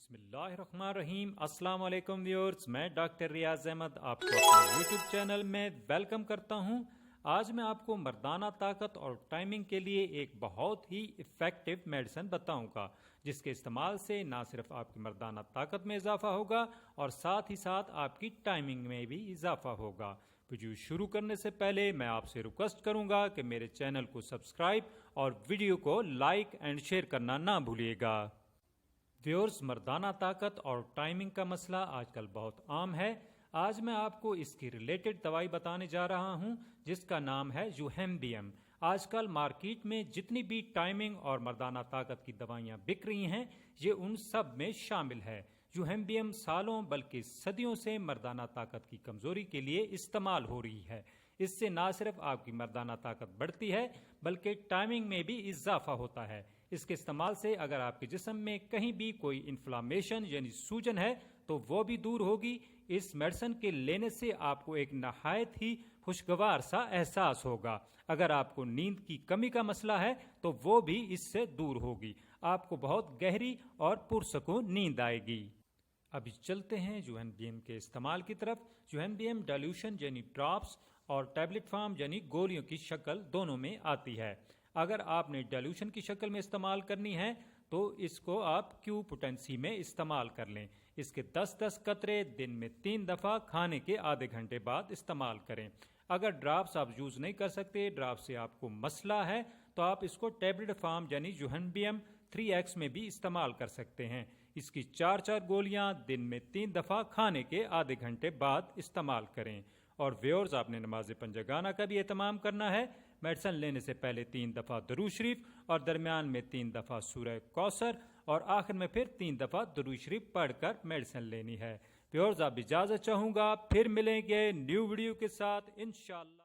बिस्मिल्लाहिर्रहमानिर्रहीम। अस्सलाम वालेकुम व्यूअर्स, मैं डॉक्टर रियाज अहमद आपको अपने यूट्यूब चैनल में वेलकम करता हूं। आज मैं आपको मर्दाना ताकत और टाइमिंग के लिए एक बहुत ही इफ़ेक्टिव मेडिसिन बताऊंगा, जिसके इस्तेमाल से ना सिर्फ आपकी मर्दाना ताकत में इजाफा होगा और साथ ही साथ आपकी टाइमिंग में भी इजाफा होगा। वीडियो शुरू करने से पहले मैं आपसे रिक्वेस्ट करूंगा कि मेरे चैनल को सब्सक्राइब और वीडियो को लाइक एंड शेयर करना ना भूलिएगा। व्यूअर्स, मर्दाना ताकत और टाइमिंग का मसला आजकल बहुत आम है। आज मैं आपको इसकी रिलेटेड दवाई बताने जा रहा हूं, जिसका नाम है यूहेम्बियम। आजकल मार्केट में जितनी भी टाइमिंग और मर्दाना ताकत की दवाइयां बिक रही हैं, ये उन सब में शामिल है। यूहेम्बियम सालों बल्कि सदियों से मर्दाना ताकत की कमजोरी के लिए इस्तेमाल हो रही है। इससे ना सिर्फ आपकी मर्दाना ताकत बढ़ती है, बल्कि टाइमिंग में भी इजाफा होता है। इसके इस्तेमाल से अगर आपके जिस्म में कहीं भी कोई इन्फ्लामेशन यानी सूजन है तो वो भी दूर होगी। इस मेडिसिन के लेने से आपको एक नहायत ही खुशगवार सा एहसास होगा। अगर आपको नींद की कमी का मसला है तो वो भी इससे दूर होगी। आपको बहुत गहरी और पुरसकून नींद आएगी। अभी चलते हैं यूहेम्बियम के इस्तेमाल की तरफ। यूहेम्बियम डाइल्यूशन यानी ड्रॉप्स और टैबलेट फॉर्म यानी गोलियों की शक्ल दोनों में आती है। अगर आपने डाइल्यूशन की शक्ल में इस्तेमाल करनी है तो इसको आप क्यू पोटेंसी में इस्तेमाल कर लें। इसके 10-10 कतरे दिन में 3 दफ़ा खाने के आधे घंटे बाद इस्तेमाल करें। अगर ड्रॉप्स आप यूज़ नहीं कर सकते, ड्रॉप से आपको मसला है, तो आप इसको टैबलेट फॉर्म यानी यूहेम्बियम 3X में भी इस्तेमाल कर सकते हैं। इसकी 4-4 गोलियां दिन में 3 दफ़ा खाने के आधे घंटे बाद इस्तेमाल करें। और व्यूअर्स, आपने नमाज पंजगाना का भी एहतमाम करना है। मेडिसिन लेने से पहले 3 दफ़ा दरूद शरीफ और दरमियान में 3 दफ़ा सूरह कौसर और आखिर में फिर 3 दफ़ा दरूद शरीफ पढ़कर मेडिसिन लेनी है। व्यूअर्स, आप इजाज़त चाहूँगा, फिर मिलेंगे न्यू वीडियो के साथ इंशाअल्लाह।